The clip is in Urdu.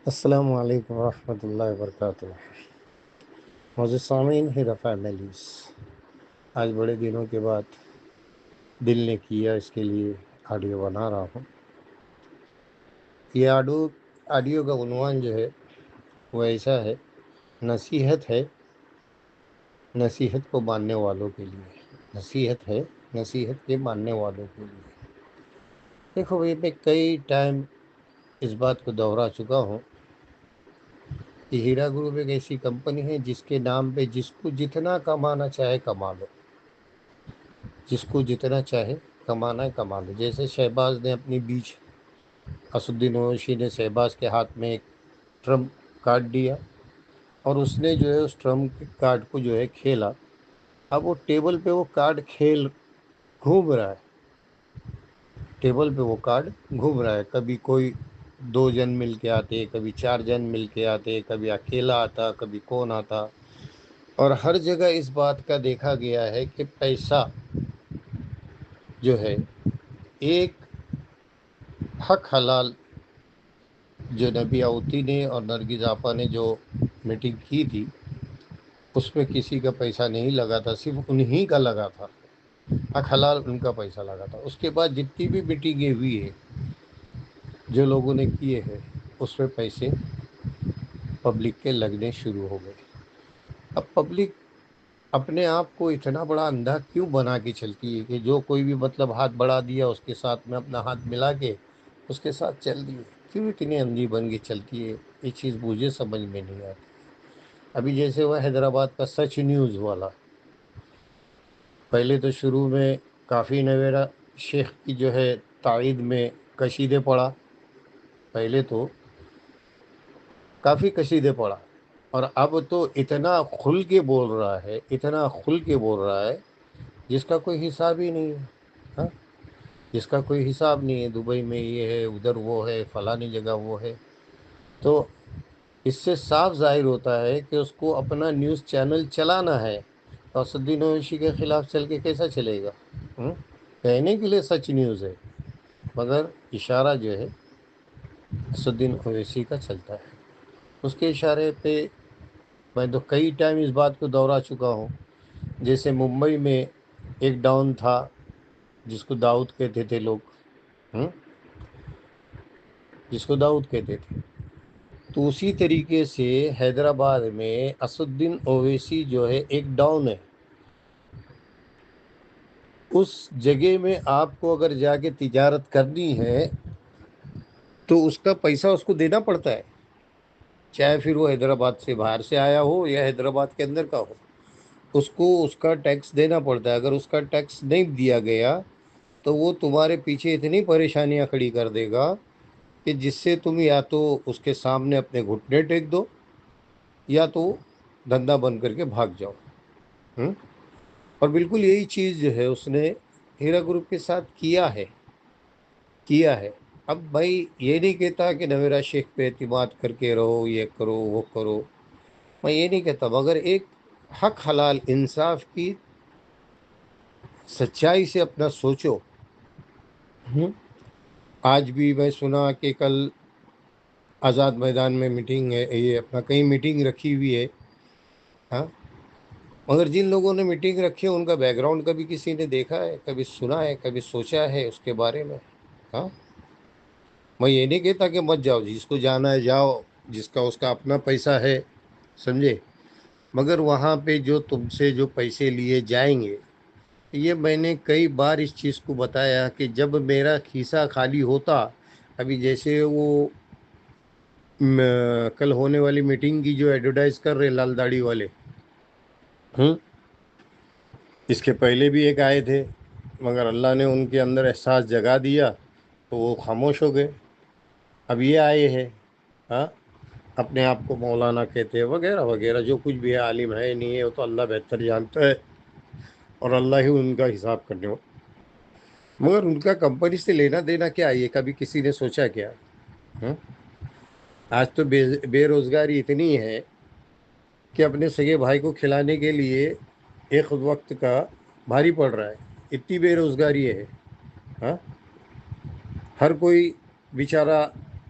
السلام علیکم ورحمۃ اللہ وبرکاتہ۔ معزز سامعین، ہیرا فیملیز، آج بڑے دنوں کے بعد دل نے کیا اس کے لیے آڈیو بنا رہا ہوں۔ یہ آڈیو کا عنوان جو ہے وہ ایسا ہے، نصیحت ہے نصیحت کو ماننے والوں کے لیے۔ نصیحت ہے نصیحت کے ماننے والوں کے لیے۔ دیکھو بھائی، میں کئی ٹائم اس بات کو دہرا چکا ہوں کہ ہیرا گروپ ایک ایسی کمپنی ہے جس کے نام پہ جس کو جتنا کمانا چاہے کما لو، جس کو جتنا چاہے کمانا ہے کما لو۔ جیسے شہباز نے اپنی بیچ، اسدین اویسی نے شہباز کے ہاتھ میں ایک ٹرمپ کارڈ دیا اور اس نے جو ہے اس ٹرمپ کارڈ کو جو ہے کھیلا۔ اب وہ ٹیبل پہ وہ کارڈ کھیل گھوم رہا ہے، ٹیبل پہ وہ کارڈ گھوم رہا ہے۔ کبھی کوئی 2 جن مل کے آتے، کبھی 4 جن مل کے آتے، کبھی اکیلا آتا، کبھی کون آتا۔ اور ہر جگہ اس بات کا دیکھا گیا ہے کہ پیسہ جو ہے ایک حق حلال، جو نبی آوتی نے اور نرگس آپا نے جو میٹنگ کی تھی اس میں کسی کا پیسہ نہیں لگا تھا، صرف انہی کا لگا تھا، حق حلال ان کا پیسہ لگا تھا۔ اس کے بعد جتنی بھی میٹنگیں ہوئی ہے جو لوگوں نے کیے ہیں، اس میں پیسے پبلک کے لگنے شروع ہو گئے۔ اب پبلک اپنے آپ کو اتنا بڑا اندھا کیوں بنا کے چلتی ہے کہ جو کوئی بھی مطلب ہاتھ بڑھا دیا اس کے ساتھ میں اپنا ہاتھ ملا کے اس کے ساتھ چل دی ہے؟ کیوں اتنی اندھی بن کے چلتی ہے؟ یہ چیز مجھے سمجھ میں نہیں آتی۔ ابھی جیسے وہ حیدرآباد کا سچ نیوز والا، پہلے تو شروع میں کافی نویرا شیخ کی جو ہے تائید میں کشیدے پڑا، پہلے تو کافی کشیدے پڑا، اور اب تو اتنا کھل کے بول رہا ہے، اتنا کھل کے بول رہا ہے جس کا کوئی حساب ہی نہیں ہے۔ ہاں، جس کا کوئی حساب نہیں ہے۔ دبئی میں یہ ہے، ادھر وہ ہے، فلانی جگہ وہ ہے۔ تو اس سے صاف ظاہر ہوتا ہے کہ اس کو اپنا نیوز چینل چلانا ہے، اور اسدین اویسی کے خلاف چل کے کیسا چلے گا؟ کہنے کے لیے سچ نیوز ہے، مگر اشارہ جو ہے اسدین اویسی کا چلتا ہے۔ اس کے اشارے پہ میں تو کئی ٹائم اس بات کو دہرا چکا ہوں۔ جیسے ممبئی میں ایک ڈاؤن تھا جس کو داؤد کہتے تھے لوگ، جس کو داؤد کہتے تھے، تو اسی طریقے سے حیدرآباد میں اسدین اویسی جو ہے ایک ڈاؤن ہے۔ اس جگہ میں آپ کو اگر جا کے تجارت کرنی ہے تو اس کا پیسہ اس کو دینا پڑتا ہے، چاہے پھر وہ حیدرآباد سے باہر سے آیا ہو یا حیدرآباد کے اندر کا ہو، اس کو اس کا ٹیکس دینا پڑتا ہے۔ اگر اس کا ٹیکس نہیں دیا گیا تو وہ تمہارے پیچھے اتنی پریشانیاں کھڑی کر دے گا کہ جس سے تم یا تو اس کے سامنے اپنے گھٹنے ٹیک دو یا تو دھندا بند کر کے بھاگ جاؤ۔ اور بالکل یہی چیز جو ہے اس نے ہیرا گروپ کے ساتھ کیا ہے۔ اب بھائی یہ نہیں کہتا کہ نویرا شیخ پہ اعتماد کر کے رہو، یہ کرو وہ کرو، میں یہ نہیں کہتا، مگر ایک حق حلال انصاف کی سچائی سے اپنا سوچو۔ آج بھی میں سنا کہ کل آزاد میدان میں میٹنگ ہے، یہ اپنا کہیں میٹنگ رکھی ہوئی ہے، ہاں، مگر جن لوگوں نے میٹنگ رکھی ہے ان کا بیک گراؤنڈ کبھی کسی نے دیکھا ہے، کبھی سنا ہے، کبھی سوچا ہے اس کے بارے میں؟ ہاں، میں یہ نہیں کہتا کہ مت جاؤ، جس کو جانا ہے جاؤ، جس کا اس کا اپنا پیسہ ہے، سمجھے، مگر وہاں پہ جو تم سے جو پیسے لیے جائیں گے، یہ میں نے کئی بار اس چیز کو بتایا کہ جب میرا کھیسہ خالی ہوتا، ابھی جیسے وہ کل ہونے والی میٹنگ کی جو ایڈورٹائز کر رہے لال داڑھی والے، اس کے پہلے بھی ایک آئے تھے، مگر اللہ نے ان کے اندر احساس جگا دیا تو وہ خاموش ہو گئے۔ اب یہ آئے ہیں، ہاں، اپنے آپ کو مولانا کہتے ہیں وغیرہ وغیرہ، جو کچھ بھی ہے، عالم ہے نہیں ہے وہ تو اللہ بہتر جانتا ہے، اور اللہ ہی ان کا حساب کرنے ہو، مگر ان کا کمپنی سے لینا دینا کیا؟ یہ کبھی کسی نے سوچا کیا؟ آج تو بے روزگاری اتنی ہے کہ اپنے سگے بھائی کو کھلانے کے لیے ایک وقت کا بھاری پڑ رہا ہے، اتنی بے روزگاری ہے۔ ہاں، ہر کوئی بیچارہ